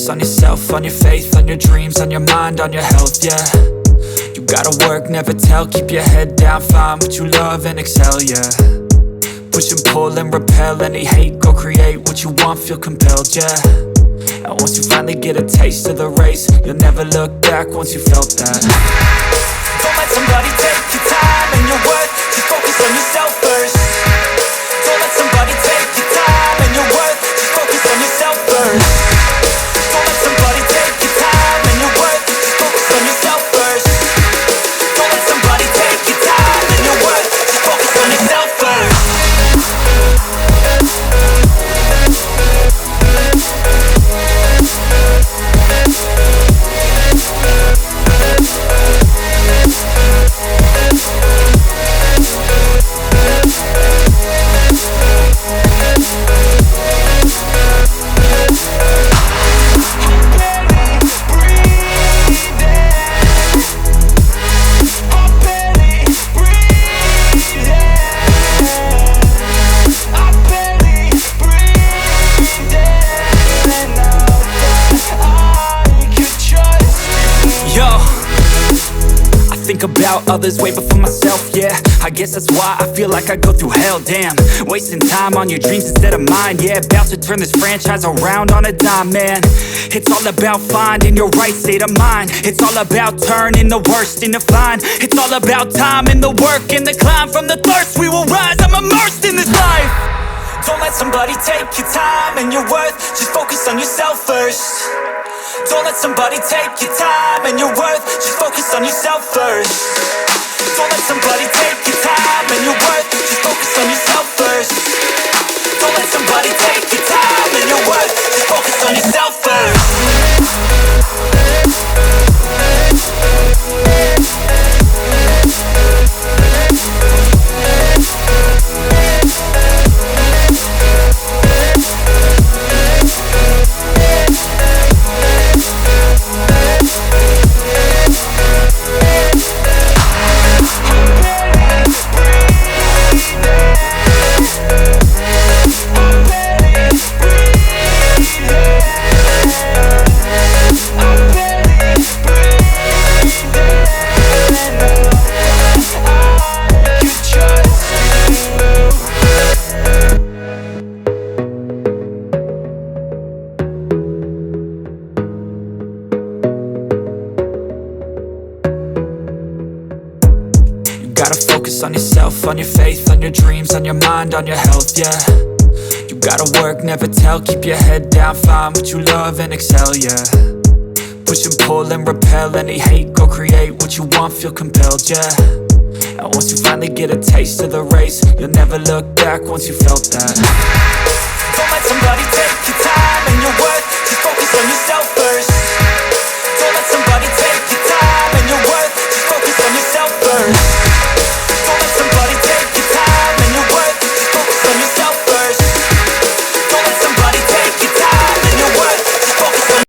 focus on yourself, on your faith, on your dreams, on your mind, on your health, yeah. You gotta work, never tell, keep your head down, find what you love and excel, yeah. Push and pull and repel any hate, go create what you want, feel compelled, yeah. And once you finally get a taste of the race, you'll never look back once you felt that. Don't let somebody take your time and your worth, just focus on yourself first. Don't let somebody take your time and your worth, just focus on yourself first. Don't let somebody take your time and your worth, just focus on yourself first. Don't let somebody take your time and your worth, just focus on yourself first. Think about others way before myself, yeah. I guess that's why I feel like I go through hell, damn. Wasting time on your dreams instead of mine, yeah. About to turn this franchise around on a dime, man. It's all about finding your right state of mind. It's all about turning the worst into fine. It's all about time and the work and the climb. From the thirst we will rise, I'm immersed in this life. Don't let somebody take your time and your worth, just focus on yourself first. Don't let somebody take your time and your worth, just focus on yourself first. Don't let somebody take your time and your worth, just focus on yourself first. Don't let somebody take your time and your worth, just focus on yourself first. On yourself, on your faith, on your dreams, on your mind, on your health, yeah. You gotta work, never tell, keep your head down, find what you love and excel, yeah. Push and pull and repel any hate, go create what you want, feel compelled, yeah. And once you finally get a taste of the race, you'll never look back once you felt that. Don't let somebody take your time and your worth, just focus on yourself first. Don't let somebody take your time and your worth,